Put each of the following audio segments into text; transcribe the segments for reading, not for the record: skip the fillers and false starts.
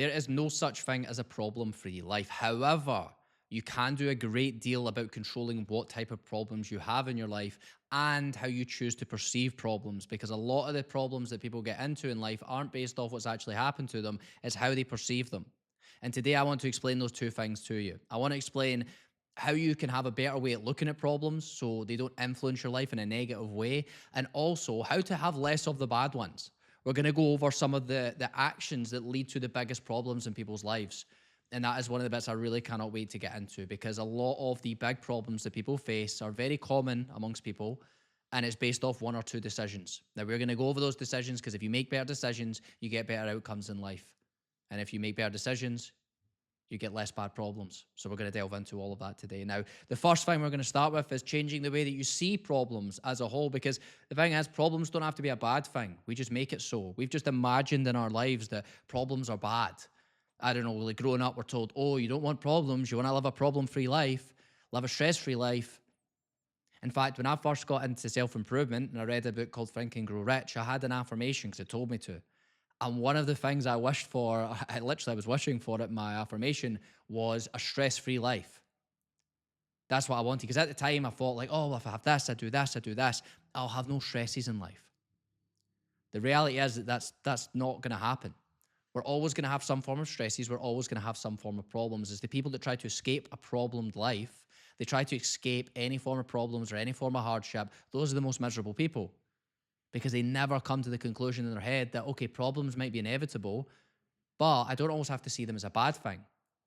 There is no such thing as a problem-free life. However, you can do a great deal about controlling what type of problems you have in your life and how you choose to perceive problems, because a lot of the problems that people get into in life aren't based off what's actually happened to them, it's how they perceive them. And today I want to explain those two things to you. I want to explain how you can have a better way at looking at problems so they don't influence your life in a negative way, and also how to have less of the bad ones. We're going to go over some of the actions that lead to the biggest problems in people's lives. And that is one of the bits I really cannot wait to get into, because a lot of the big problems that people face are very common amongst people, and it's based off one or two decisions. Now, we're going to go over those decisions because if you make better decisions, you get better outcomes in life. And if you make better decisions, you get less bad problems. So we're going to delve into all of that today. Now, the first thing we're going to start with is changing the way that you see problems as a whole, because the thing is, problems don't have to be a bad thing. We just make it so. We've just imagined in our lives that problems are bad. I don't know, like growing up, we're told, oh, you don't want problems. You want to live a problem-free life, live a stress-free life. In fact, when I first got into self-improvement and I read a book called Think and Grow Rich, I had an affirmation because it told me to. And one of the things I wished for, I was wishing for it, my affirmation, was a stress-free life. That's what I wanted. Because at the time I thought like, oh, well, if I have this, I do this, I do this, I'll have no stresses in life. The reality is that that's not going to happen. We're always going to have some form of stresses. We're always going to have some form of problems. It's the people that try to escape a problemed life, they try to escape any form of problems or any form of hardship. Those are the most miserable people, because they never come to the conclusion in their head that, okay, problems might be inevitable, but I don't always have to see them as a bad thing.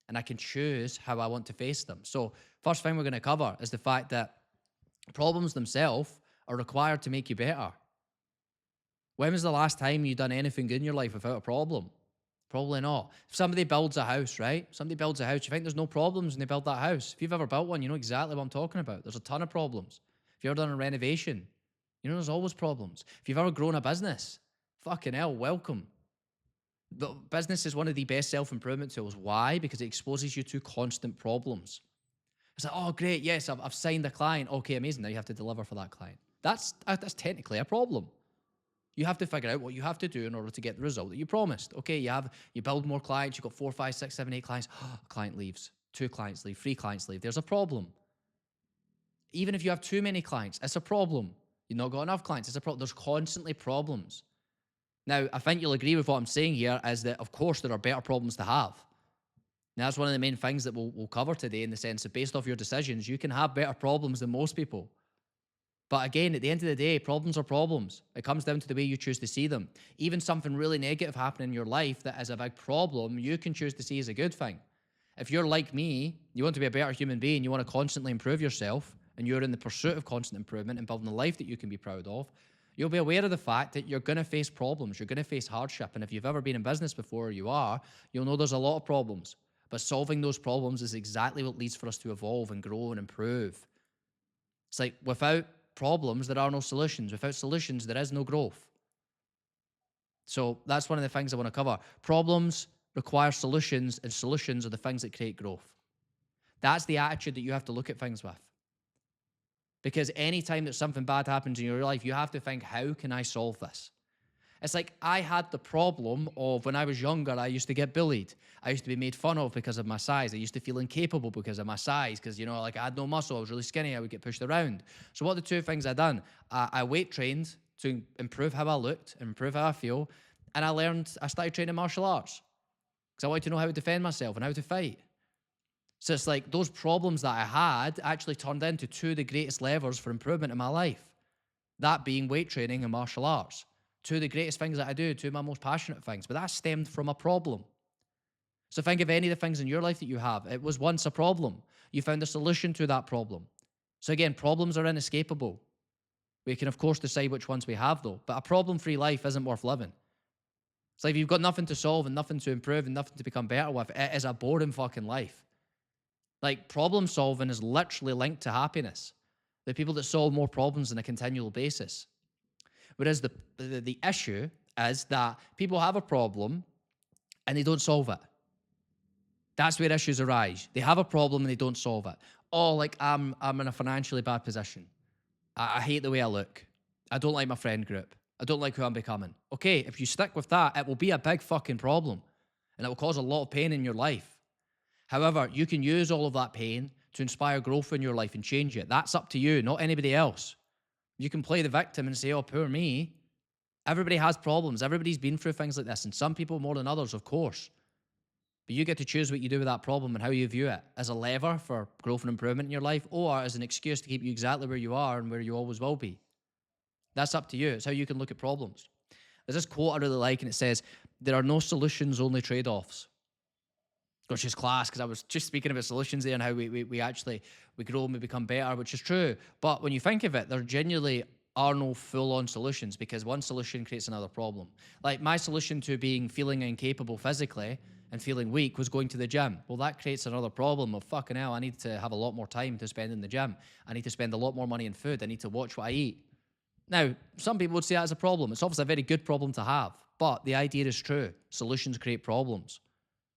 And I can choose how I want to face them. So first thing we're going to cover is the fact that problems themselves are required to make you better. When was the last time you done anything good in your life without a problem? Probably not. If somebody builds a house, right? Somebody builds a house, you think there's no problems when they build that house. If you've ever built one, you know exactly what I'm talking about. There's a ton of problems. If you've ever done a renovation, you know there's always problems. If you've ever grown a business, fucking hell, welcome. The business is one of the best self-improvement tools. Why? Because it exposes you to constant problems. It's like, oh, great, yes, I've signed a client. Okay, amazing. Now you have to deliver for that client. That's technically a problem. You have to figure out what you have to do in order to get the result that you promised. Okay, you build more clients, you've got 4, 5, 6, 7, 8 clients. A client leaves, 2 clients leave, 3 clients leave. There's a problem. Even if you have too many clients, it's a problem. You've not got enough clients, it's a problem. There's constantly problems. Now, I think you'll agree with what I'm saying here is that, of course, there are better problems to have. Now, that's one of the main things that we'll cover today, in the sense that based off your decisions, you can have better problems than most people. But again, at the end of the day, problems are problems. It comes down to the way you choose to see them. Even something really negative happening in your life that is a big problem, you can choose to see as a good thing. If you're like me, you want to be a better human being, you want to constantly improve yourself, and you're in the pursuit of constant improvement and building a life that you can be proud of, you'll be aware of the fact that you're going to face problems, you're going to face hardship. And if you've ever been in business before, you'll know there's a lot of problems. But solving those problems is exactly what leads for us to evolve and grow and improve. It's like, without problems, there are no solutions. Without solutions, there is no growth. So that's one of the things I want to cover. Problems require solutions, and solutions are the things that create growth. That's the attitude that you have to look at things with. Because anytime that something bad happens in your life, you have to think, how can I solve this? It's like I had the problem of when I was younger, I used to get bullied. I used to be made fun of because of my size. I used to feel incapable because of my size, because, you know, like I had no muscle. I was really skinny. I would get pushed around. So what are the two things I done? I weight trained to improve how I looked, improve how I feel. And I started training martial arts because I wanted to know how to defend myself and how to fight. So it's like those problems that I had actually turned into two of the greatest levers for improvement in my life. That being weight training and martial arts. Two of the greatest things that I do, two of my most passionate things. But that stemmed from a problem. So think of any of the things in your life that you have. It was once a problem. You found a solution to that problem. So again, problems are inescapable. We can, of course, decide which ones we have, though. But a problem-free life isn't worth living. It's like if you've got nothing to solve and nothing to improve and nothing to become better with, it is a boring fucking life. Like, problem solving is literally linked to happiness. The people that solve more problems on a continual basis. Whereas the issue is that people have a problem and they don't solve it. That's where issues arise. They have a problem and they don't solve it. Oh, like I'm in a financially bad position. I hate the way I look. I don't like my friend group. I don't like who I'm becoming. Okay, if you stick with that, it will be a big fucking problem. and it will cause a lot of pain in your life. However, you can use all of that pain to inspire growth in your life and change it. That's up to you, not anybody else. You can play the victim and say, oh, poor me. Everybody has problems. Everybody's been through things like this, and some people more than others, of course. But you get to choose what you do with that problem and how you view it, as a lever for growth and improvement in your life, or as an excuse to keep you exactly where you are and where you always will be. That's up to you. It's how you can look at problems. There's this quote I really like, and it says, there are no solutions, only trade-offs. Which is class, because I was just speaking about solutions there and how we actually we grow and we become better, which is true. But when you think of it, there genuinely are no full-on solutions, because one solution creates another problem. Like my solution to feeling incapable physically and feeling weak was going to the gym. Well, that creates another problem of fucking hell, I need to have a lot more time to spend in the gym. I need to spend a lot more money in food. I need to watch what I eat. Now, some people would say that as a problem. It's obviously a very good problem to have, but the idea is true. Solutions create problems.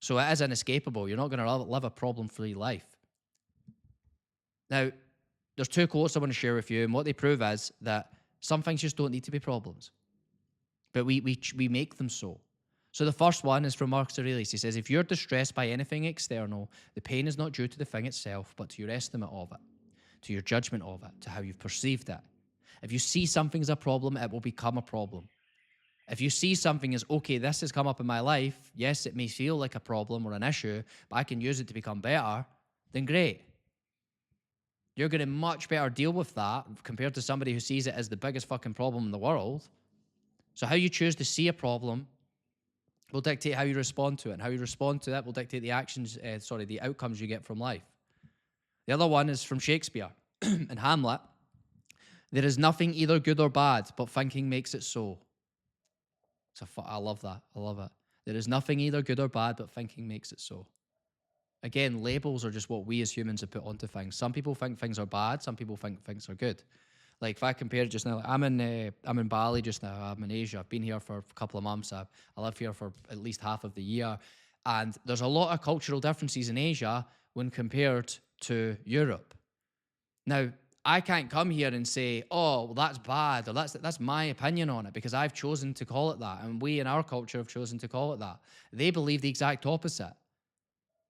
So it is inescapable. You're not going to live a problem-free life. Now, there's two quotes I want to share with you, and what they prove is that some things just don't need to be problems, but we make them so. So the first one is from Marcus Aurelius. He says, if you're distressed by anything external, the pain is not due to the thing itself, but to your estimate of it, to your judgment of it, to how you've perceived it. If you see something as a problem, it will become a problem. If you see something as, okay, this has come up in my life, yes, it may feel like a problem or an issue, but I can use it to become better, then great. You're going to much better deal with that compared to somebody who sees it as the biggest fucking problem in the world. So how you choose to see a problem will dictate how you respond to it. And how you respond to that will dictate the the outcomes you get from life. The other one is from Shakespeare in Hamlet. There is nothing either good or bad, but thinking makes it so. I love that. I love it. There is nothing either good or bad, but thinking makes it so. Again, labels are just what we as humans have put onto things. Some people think things are bad. Some people think things are good. Like if I compare it just now, I'm in Bali just now. I'm in Asia. I've been here for a couple of months. I live here for at least half of the year. And there's a lot of cultural differences in Asia when compared to Europe. Now, I can't come here and say, oh, well, that's bad, or that's my opinion on it, because I've chosen to call it that. And we in our culture have chosen to call it that. They believe the exact opposite.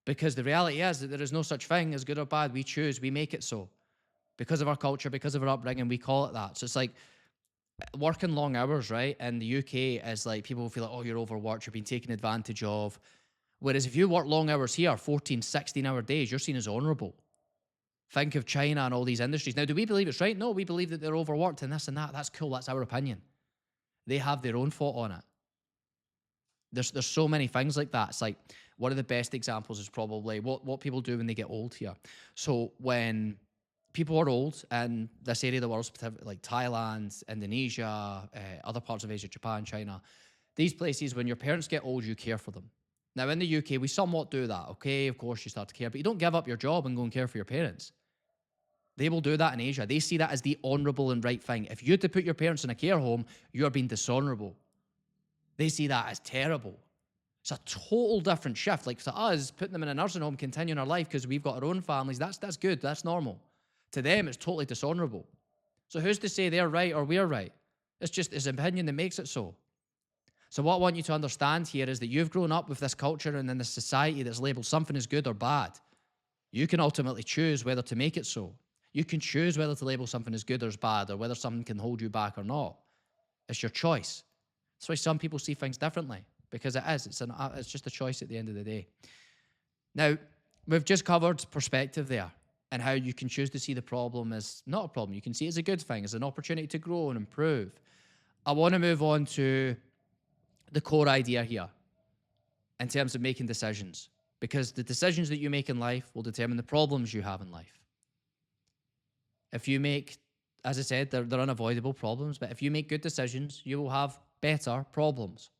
Because the reality is that there is no such thing as good or bad. We choose, we make it so. Because of our culture, because of our upbringing, we call it that. So it's like working long hours, right? In the UK is like people feel like, oh, you're overworked, you're being taken advantage of. Whereas if you work long hours here, 14, 16-hour days, you're seen as honorable. Think of China and all these industries. Now, do we believe it's right? No, we believe that they're overworked and this and that. That's cool. That's our opinion. They have their own thought on it. There's so many things like that. It's like one of the best examples is probably what people do when they get old here. So when people are old in this area of the world, like Thailand, Indonesia, other parts of Asia, Japan, China, these places, when your parents get old, you care for them. Now, in the UK, we somewhat do that, okay? Of course, you start to care, but you don't give up your job and go and care for your parents. They will do that in Asia. They see that as the honourable and right thing. If you had to put your parents in a care home, you're being dishonourable. They see that as terrible. It's a total different shift. Like to us, putting them in a nursing home, continuing our life because we've got our own families, that's good, that's normal. To them, it's totally dishonourable. So who's to say they're right or we're right? It's just his opinion that makes it so. So what I want you to understand here is that you've grown up with this culture and in this society that's labelled something as good or bad. You can ultimately choose whether to make it so. You can choose whether to label something as good or as bad, or whether something can hold you back or not. It's your choice. That's why some people see things differently, because it is. It's just a choice at the end of the day. Now, we've just covered perspective there and how you can choose to see the problem as not a problem. You can see it as a good thing, as an opportunity to grow and improve. I want to move on to the core idea here in terms of making decisions, because the decisions that you make in life will determine the problems you have in life. If you make, as I said, they're unavoidable problems, but if you make good decisions, you will have better problems.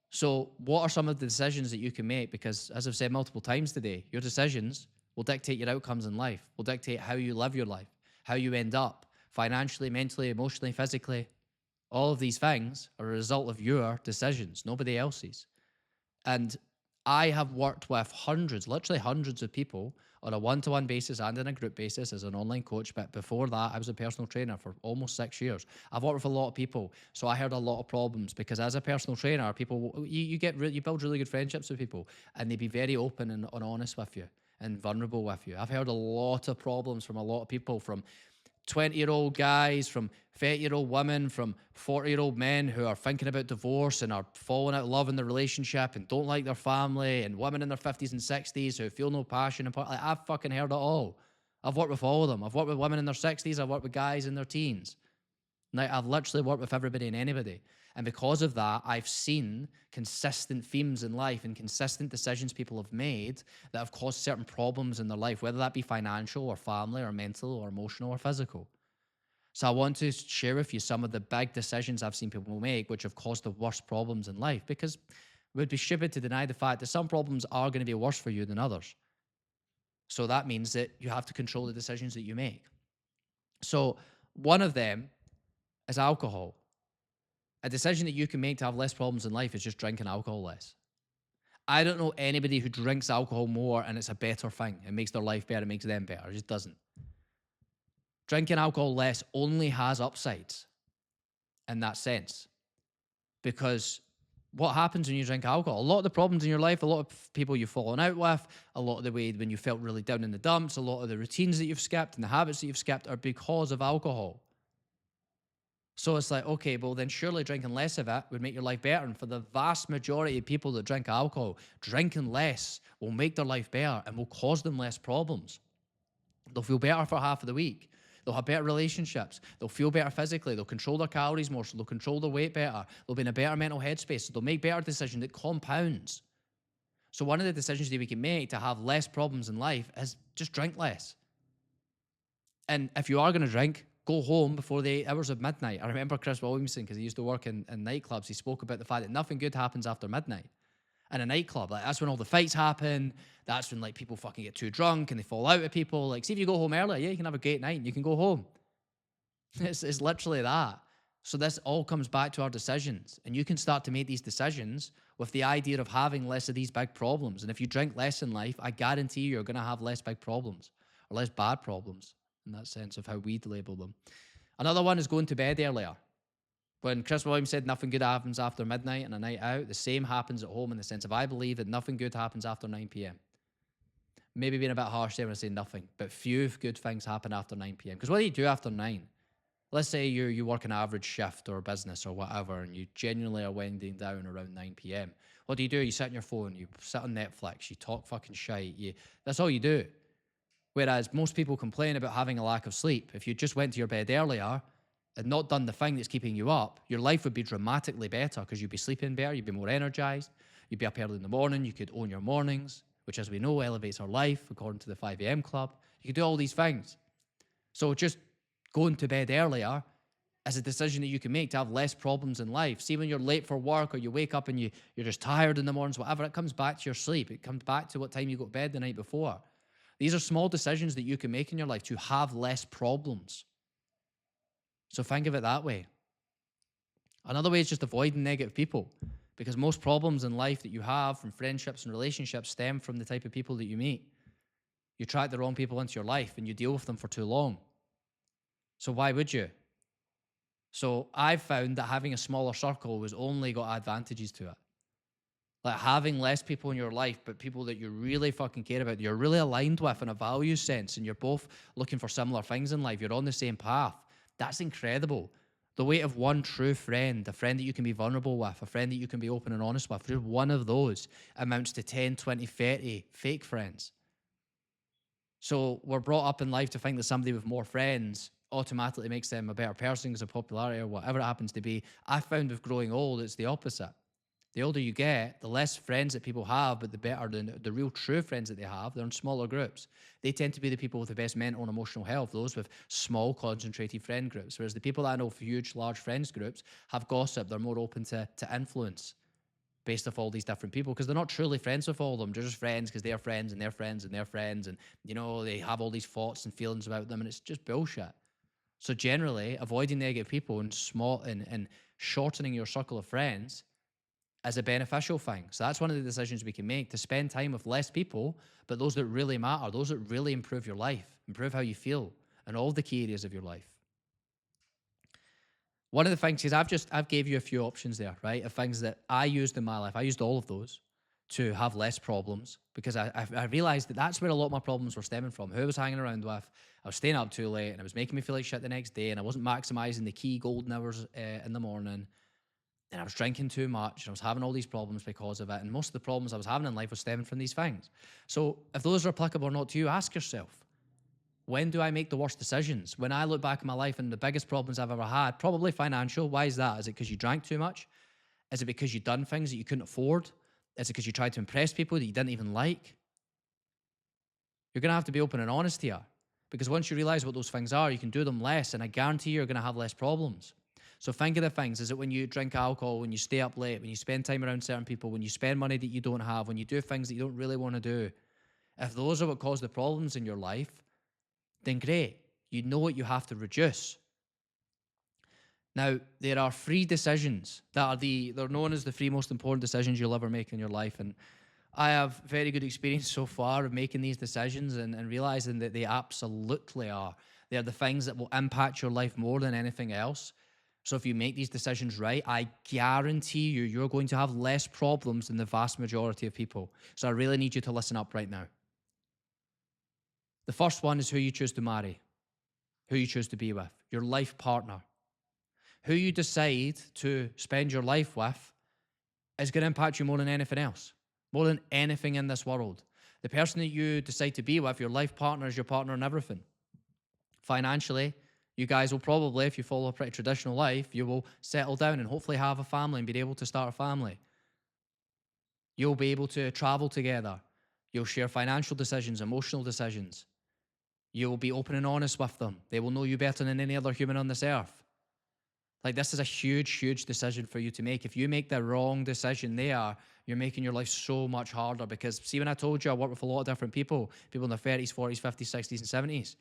So what are some of the decisions that you can make? Because as I've said multiple times today, your decisions will dictate your outcomes in life, will dictate how you live your life, how you end up financially, mentally, emotionally, physically. All of these things are a result of your decisions, nobody else's. And I have worked with hundreds, literally hundreds of people on a one-to-one basis and in a group basis as an online coach. But before that, I was a personal trainer for almost 6 years. I've worked with a lot of people, so I heard a lot of problems because as a personal trainer, people you build really good friendships with people, and they be very open and honest with you and vulnerable with you. I've heard a lot of problems from a lot of people, from 20-year-old guys, from 30-year-old women, from 40-year-old men who are thinking about divorce and are falling out of love in their relationship and don't like their family, and women in their 50s and 60s who feel no passion. And like, I've fucking heard it all. I've worked with all of them. I've worked with women in their 60s. I've worked with guys in their teens. Now, I've literally worked with everybody and anybody. And because of that, I've seen consistent themes in life and consistent decisions people have made that have caused certain problems in their life, whether that be financial or family or mental or emotional or physical. So I want to share with you some of the big decisions I've seen people make, which have caused the worst problems in life, because it would be stupid to deny the fact that some problems are going to be worse for you than others. So that means that you have to control the decisions that you make. So one of them is alcohol. A decision that you can make to have less problems in life is just drinking alcohol less. I don't know anybody who drinks alcohol more and it's a better thing. It makes their life better, it makes them better. It just doesn't. Drinking alcohol less only has upsides in that sense. Because what happens when you drink alcohol? A lot of the problems in your life, a lot of people you've fallen out with, a lot of the way when you felt really down in the dumps, a lot of the routines that you've skipped and the habits that you've skipped are because of alcohol. So it's like, okay, well, then surely drinking less of it would make your life better. And for the vast majority of people that drink alcohol, drinking less will make their life better and will cause them less problems. They'll feel better for half of the week. They'll have better relationships. They'll feel better physically. They'll control their calories more, so they'll control their weight better. They'll be in a better mental headspace. So they'll make better decisions that compounds. So one of the decisions that we can make to have less problems in life is just drink less. And if you are going to drink, go home before the 8 hours of midnight. I remember Chris Williamson, because he used to work in nightclubs, he spoke about the fact that nothing good happens after midnight. In a nightclub, like, that's when all the fights happen. That's when, like, people fucking get too drunk and they fall out with people. Like, see, if you go home early, yeah, you can have a great night and you can go home. It's literally that. So this all comes back to our decisions. And you can start to make these decisions with the idea of having less of these big problems. And if you drink less in life, I guarantee you're going to have less big problems or less bad problems, in that sense of how we'd label them. Another one is going to bed earlier. When Chris Williams said nothing good happens after midnight and a night out, the same happens at home, in the sense of I believe that nothing good happens after 9 p.m. Maybe being a bit harsh there when I say nothing, but few good things happen after 9 p.m. Because what do you do after 9? Let's say you work an average shift or business or whatever, and you genuinely are winding down around 9 p.m. What do? You sit on your phone, you sit on Netflix, you talk fucking shite. That's all you do. Whereas most people complain about having a lack of sleep. If you just went to your bed earlier and not done the thing that's keeping you up, your life would be dramatically better, because you'd be sleeping better, you'd be more energized, you'd be up early in the morning, you could own your mornings, which, as we know, elevates our life according to the 5 a.m. club. You could do all these things. So just going to bed earlier is a decision that you can make to have less problems in life. See, when you're late for work or you wake up and you're just tired in the mornings, whatever, it comes back to your sleep. It comes back to what time you go to bed the night before. These are small decisions that you can make in your life to have less problems. So think of it that way. Another way is just avoiding negative people, because most problems in life that you have from friendships and relationships stem from the type of people that you meet. You attract the wrong people into your life and you deal with them for too long. So why would you? So I've found that having a smaller circle has only got advantages to it. Like having less people in your life, but people that you really fucking care about, you're really aligned with in a value sense, and you're both looking for similar things in life, you're on the same path. That's incredible. The weight of one true friend, a friend that you can be vulnerable with, a friend that you can be open and honest with, just one of those amounts to 10, 20, 30 fake friends. So we're brought up in life to think that somebody with more friends automatically makes them a better person because of popularity or whatever it happens to be. I found with growing old, it's the opposite. The older you get, the less friends that people have, but the better the real true friends that they have. They're in smaller groups. They tend to be the people with the best mental and emotional health, those with small, concentrated friend groups. Whereas the people that I know for huge, large friends groups have gossip. They're more open to influence based off all these different people, because they're not truly friends with all of them. They're just friends because they're friends and they're friends and they're friends. And, they have all these thoughts and feelings about them, and it's just bullshit. So generally, avoiding negative people and shortening your circle of friends as a beneficial thing. So that's one of the decisions we can make, to spend time with less people, but those that really matter, those that really improve your life, improve how you feel in all the key areas of your life. One of the things is I've gave you a few options there, right? Of things that I used in my life. I used all of those to have less problems because I realized that that's where a lot of my problems were stemming from. Who I was hanging around with, I was staying up too late, and it was making me feel like shit the next day, and I wasn't maximizing the key golden hours in the morning, and I was drinking too much, and I was having all these problems because of it. And most of the problems I was having in life was stemming from these things. So if those are applicable or not to you, ask yourself, when do I make the worst decisions? When I look back in my life and the biggest problems I've ever had, probably financial. Why is that? Is it because you drank too much? Is it because you done things that you couldn't afford? Is it because you tried to impress people that you didn't even like? You're going to have to be open and honest here, because once you realize what those things are, you can do them less, and I guarantee you're going to have less problems. So think of the things. Is it when you drink alcohol, when you stay up late, when you spend time around certain people, when you spend money that you don't have, when you do things that you don't really want to do? If those are what cause the problems in your life, then great. You know what you have to reduce. Now, there are three decisions that are they're known as the three most important decisions you'll ever make in your life. And I have very good experience so far of making these decisions and realizing that they absolutely are. They're the things that will impact your life more than anything else. So if you make these decisions right, I guarantee you, you're going to have less problems than the vast majority of people. So I really need you to listen up right now. The first one is who you choose to marry, who you choose to be with, your life partner. Who you decide to spend your life with is going to impact you more than anything else, more than anything in this world. The person that you decide to be with, your life partner, is your partner in everything. Financially, you guys will probably, if you follow a pretty traditional life, you will settle down and hopefully have a family and be able to start a family. You'll be able to travel together. You'll share financial decisions, emotional decisions. You'll be open and honest with them. They will know you better than any other human on this earth. Like, this is a huge, huge decision for you to make. If you make the wrong decision there, you're making your life so much harder. Because see, when I told you I work with a lot of different people in their 30s, 40s, 50s, 60s, and 70s,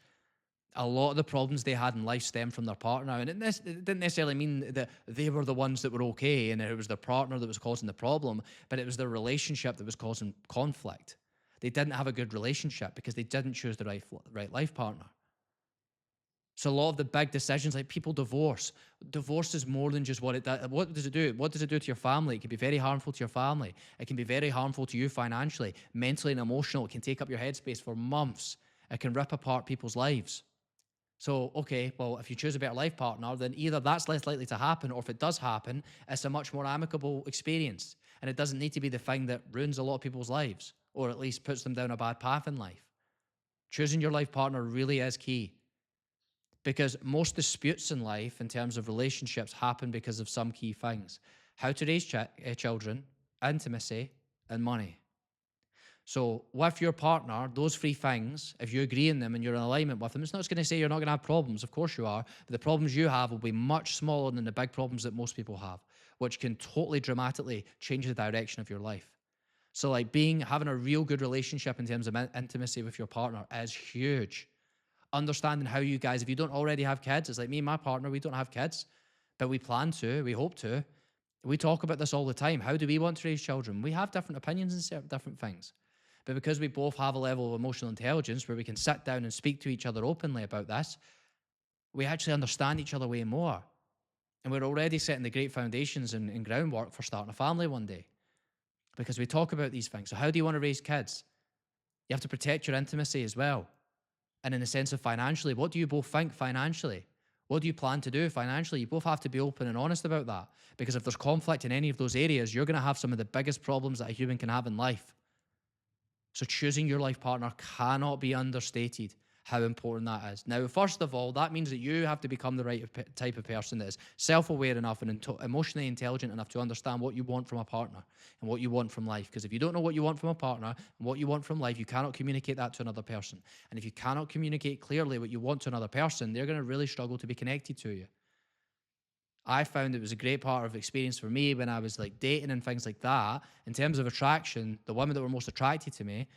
a lot of the problems they had in life stem from their partner. And it didn't necessarily mean that they were the ones that were okay and it was their partner that was causing the problem, but it was their relationship that was causing conflict. They didn't have a good relationship because they didn't choose the right life partner. So a lot of the big decisions, like people divorce. Divorce is more than just what it does. What does it do? What does it do to your family? It can be very harmful to your family. It can be very harmful to you financially, mentally and emotional. It can take up your headspace for months. It can rip apart people's lives. So, okay, well, if you choose a better life partner, then either that's less likely to happen, or if it does happen, it's a much more amicable experience. And it doesn't need to be the thing that ruins a lot of people's lives, or at least puts them down a bad path in life. Choosing your life partner really is key. Because most disputes in life, in terms of relationships, happen because of some key things: how to raise children, intimacy, and money. So with your partner, those three things, if you agree in them and you're in alignment with them, it's not just going to say you're not going to have problems. Of course you are. But the problems you have will be much smaller than the big problems that most people have, which can totally dramatically change the direction of your life. So like having a real good relationship in terms of intimacy with your partner is huge. Understanding how you guys, if you don't already have kids, it's like me and my partner, we don't have kids, but we plan to, we hope to. We talk about this all the time. How do we want to raise children? We have different opinions on certain different things. But because we both have a level of emotional intelligence where we can sit down and speak to each other openly about this, we actually understand each other way more. And we're already setting the great foundations and groundwork for starting a family one day. Because we talk about these things. So how do you want to raise kids? You have to protect your intimacy as well. And in the sense of financially, what do you both think financially? What do you plan to do financially? You both have to be open and honest about that. Because if there's conflict in any of those areas, you're going to have some of the biggest problems that a human can have in life. So choosing your life partner cannot be understated how important that is. Now, first of all, that means that you have to become the right type of person that is self-aware enough and emotionally intelligent enough to understand what you want from a partner and what you want from life. Because if you don't know what you want from a partner and what you want from life, you cannot communicate that to another person. And if you cannot communicate clearly what you want to another person, they're going to really struggle to be connected to you. I found it was a great part of experience for me when I was like dating and things like that. In terms of attraction, the women that were most attracted to me,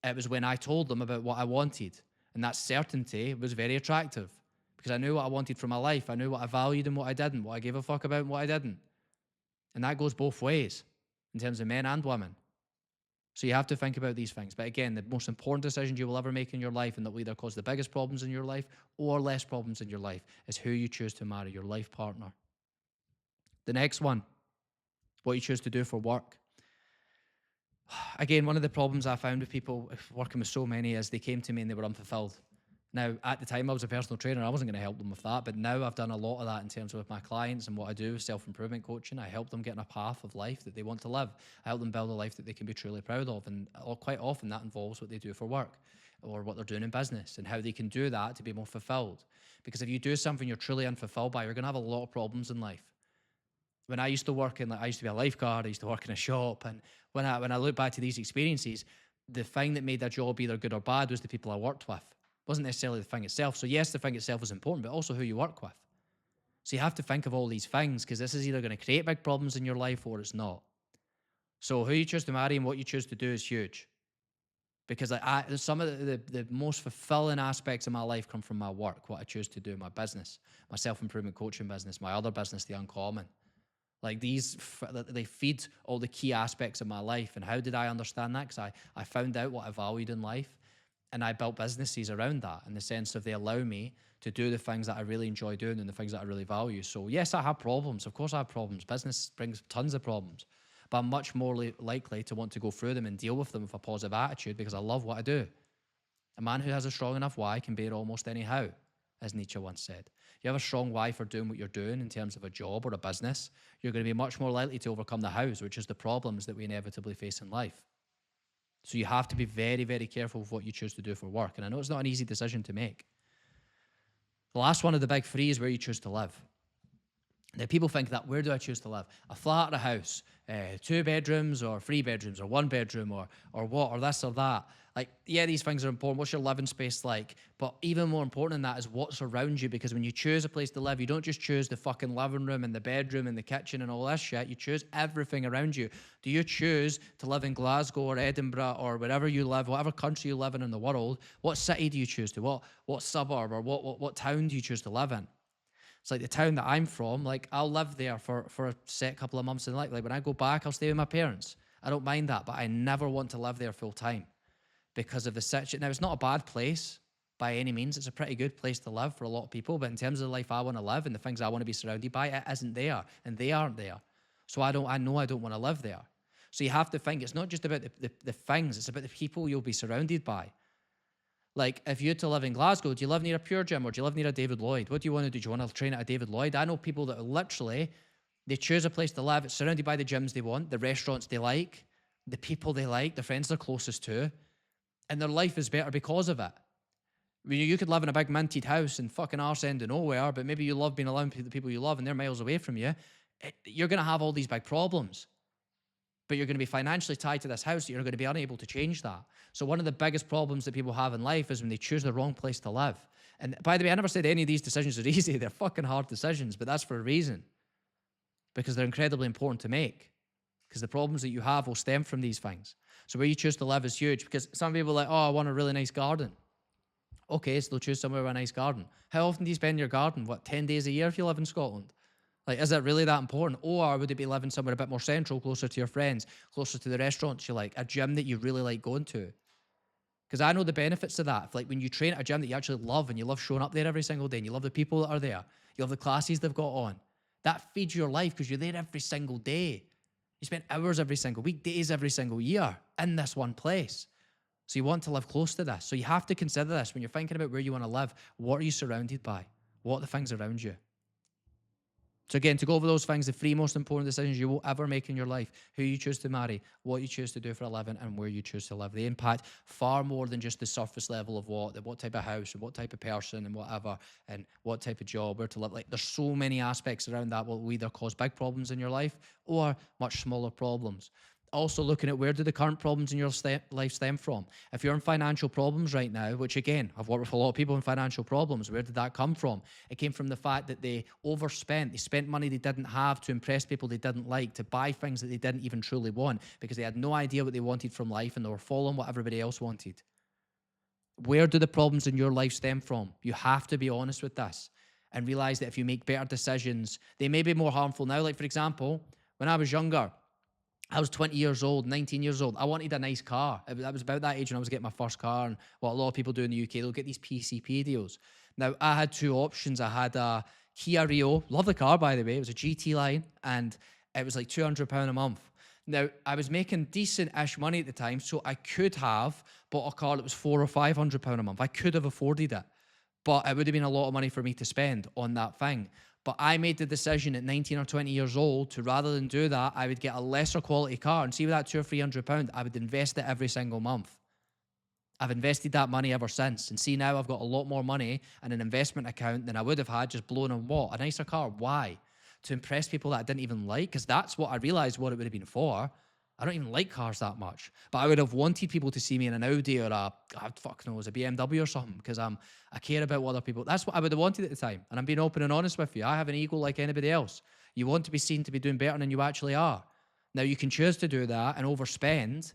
it was when I told them about what I wanted. And that certainty was very attractive because I knew what I wanted from my life. I knew what I valued and what I didn't, what I gave a fuck about and what I didn't. And that goes both ways. in terms of men and women. So you have to think about these things. But again, the most important decisions you will ever make in your life, and that will either cause the biggest problems in your life or less problems in your life, is who you choose to marry, your life partner. The next one, what you choose to do for work. Again, one of the problems I found with people working with so many is they came to me and they were unfulfilled. Now, at the time, I was a personal trainer. I wasn't going to help them with that. But now I've done a lot of that in terms of with my clients and what I do with self-improvement coaching. I help them get in a path of life that they want to live. I help them build a life that they can be truly proud of. And quite often that involves what they do for work or what they're doing in business and how they can do that to be more fulfilled. Because if you do something you're truly unfulfilled by, you're going to have a lot of problems in life. When I used to work in, I used to be a lifeguard, I used to work in a shop. And when I look back to these experiences, the thing that made that job either good or bad was the people I worked with. Wasn't necessarily the thing itself. So yes, the thing itself is important, but also who you work with. So you have to think of all these things, because this is either going to create big problems in your life or it's not. So who you choose to marry and what you choose to do is huge. Because some of the most fulfilling aspects of my life come from my work, what I choose to do, my business, my self-improvement coaching business, my other business, The Uncommon. Like these, they feed all the key aspects of my life. And how did I understand that? Because I found out what I valued in life. And I built businesses around that, in the sense of they allow me to do the things that I really enjoy doing and the things that I really value. So yes, I have problems. Of course I have problems. Business brings tons of problems. But I'm much more likely to want to go through them and deal with them with a positive attitude, because I love what I do. A man who has a strong enough why can bear almost any how, as Nietzsche once said. You have a strong why for doing what you're doing in terms of a job or a business, you're going to be much more likely to overcome the hows, which is the problems that we inevitably face in life. So you have to be very, very careful with what you choose to do for work. And I know it's not an easy decision to make. The last one of the big three is where you choose to live. Now, people think that, where do I choose to live? A flat or a house? 2 bedrooms or 3 bedrooms or 1 bedroom or what, or this or that. Like, yeah, these things are important. What's your living space like? But even more important than that is what's around you, because when you choose a place to live, you don't just choose the fucking living room and the bedroom and the kitchen and all this shit. You choose everything around you. Do you choose to live in Glasgow or Edinburgh or wherever you live, whatever country you live in the world? What city do you choose to? What suburb or what town do you choose to live in? It's like the town that I'm from, like I'll live there for a set couple of months in life. Like when I go back, I'll stay with my parents. I don't mind that, but I never want to live there full time because of the situation. Now, it's not a bad place by any means. It's a pretty good place to live for a lot of people, but in terms of the life I want to live and the things I want to be surrounded by, it isn't there, and they aren't there. So I know I don't want to live there. So you have to think, it's not just about the things, it's about the people you'll be surrounded by. Like, if you had to live in Glasgow, do you live near a Pure Gym or do you live near a David Lloyd? What do you want to do? Do you want to train at a David Lloyd? I know people that are literally, they choose a place to live. It's surrounded by the gyms they want, the restaurants they like, the people they like, the friends they're closest to, and their life is better because of it. I mean, you could live in a big minted house in fucking arse end of nowhere, but maybe you love being around the people you love and they're miles away from you. You're going to have all these big problems. But you're going to be financially tied to this house, you're going to be unable to change that. So one of the biggest problems that people have in life is when they choose the wrong place to live. And by the way, I never said any of these decisions are easy. They're fucking hard decisions, but that's for a reason. Because they're incredibly important to make. Because the problems that you have will stem from these things. So where you choose to live is huge, because some people are like, oh, I want a really nice garden. Okay, so they'll choose somewhere with a nice garden. How often do you spend in your garden? 10 days a year if you live in Scotland? Like, is it really that important? Or would it be living somewhere a bit more central, closer to your friends, closer to the restaurants you like, a gym that you really like going to? Because I know the benefits of that. Like when you train at a gym that you actually love and you love showing up there every single day and you love the people that are there, you love the classes they've got on, that feeds your life because you're there every single day. You spend hours every single week, days every single year in this one place. So you want to live close to this. So you have to consider this when you're thinking about where you want to live. What are you surrounded by? What are the things around you? So again, to go over those things, the 3 most important decisions you will ever make in your life: who you choose to marry, what you choose to do for a living, and where you choose to live. They impact far more than just the surface level of what type of house, and what type of person, and whatever, and what type of job, where to live. Like, there's so many aspects around that will either cause big problems in your life or much smaller problems. Also looking at where do the current problems in your life stem from. If you're in financial problems right now, which again, I've worked with a lot of people in financial problems, where did that come from? It came from the fact that they overspent. They spent money they didn't have to impress people they didn't like, to buy things that they didn't even truly want, because they had no idea what they wanted from life and they were following what everybody else wanted. Where do the problems in your life stem from? You have to be honest with this and realize that if you make better decisions, they may be more harmful now. Like, for example, when I was younger, I was 20 years old, 19 years old. I wanted a nice car. I was about that age when I was getting my first car. And what a lot of people do in the UK, they'll get these PCP deals. Now, I had two options. I had a Kia Rio. Love the car, by the way. It was a GT line and it was like £200 a month. Now, I was making decent-ish money at the time, so I could have bought a car that was £400 or £500 a month. I could have afforded it, but it would have been a lot of money for me to spend on that thing. But I made the decision at 19 or 20 years old to, rather than do that, I would get a lesser quality car, and see with that £200 or £300, I would invest it every single month. I've invested that money ever since, and see now I've got a lot more money in an investment account than I would have had just blowing on what? A nicer car. Why? To impress people that I didn't even like, because that's what I realized what it would have been for. I don't even like cars that much, but I would have wanted people to see me in an Audi or fuck knows, a BMW or something, because I care about what other people. That's what I would have wanted at the time, and I'm being open and honest with you. I have an ego like anybody else. You want to be seen to be doing better than you actually are. Now you can choose to do that and overspend,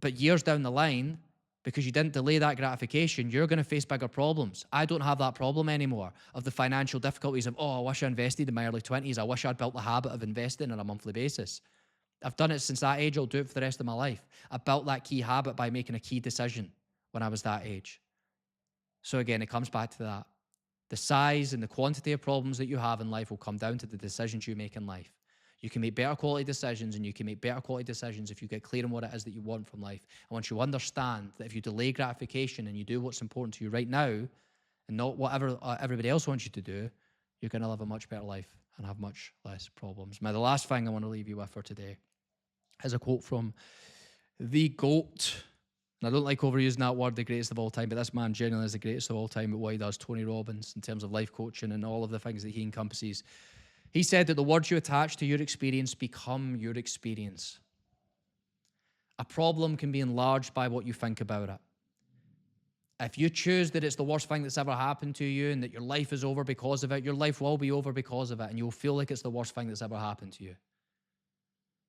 but years down the line, because you didn't delay that gratification, you're going to face bigger problems. I don't have that problem anymore of the financial difficulties of, oh, I wish I invested in my early 20s. I wish I'd built the habit of investing on a monthly basis. I've done it since that age. I'll do it for the rest of my life. I built that key habit by making a key decision when I was that age. So again, it comes back to that. The size and the quantity of problems that you have in life will come down to the decisions you make in life. You can make better quality decisions, and you can make better quality decisions if you get clear on what it is that you want from life. And once you understand that if you delay gratification and you do what's important to you right now and not whatever everybody else wants you to do, you're going to live a much better life and have much less problems. Now, the last thing I want to leave you with for today is a quote from the GOAT. And I don't like overusing that word, the greatest of all time, but this man genuinely is the greatest of all time at what he does, Tony Robbins, in terms of life coaching and all of the things that he encompasses. He said that the words you attach to your experience become your experience. A problem can be enlarged by what you think about it. If you choose that it's the worst thing that's ever happened to you and that your life is over because of it, your life will be over because of it, and you'll feel like it's the worst thing that's ever happened to you.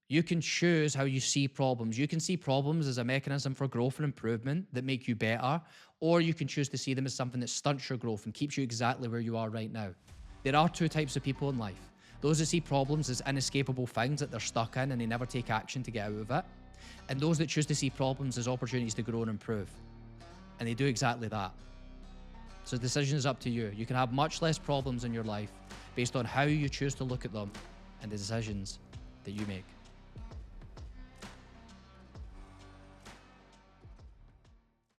You can choose how you see problems. You can see problems as a mechanism for growth and improvement that make you better, or you can choose to see them as something that stunts your growth and keeps you exactly where you are right now. There are two types of people in life. Those that see problems as inescapable things that they're stuck in and they never take action to get out of it. And those that choose to see problems as opportunities to grow and improve. And they do exactly that. So the decision is up to you. You can have much less problems in your life based on how you choose to look at them and the decisions that you make.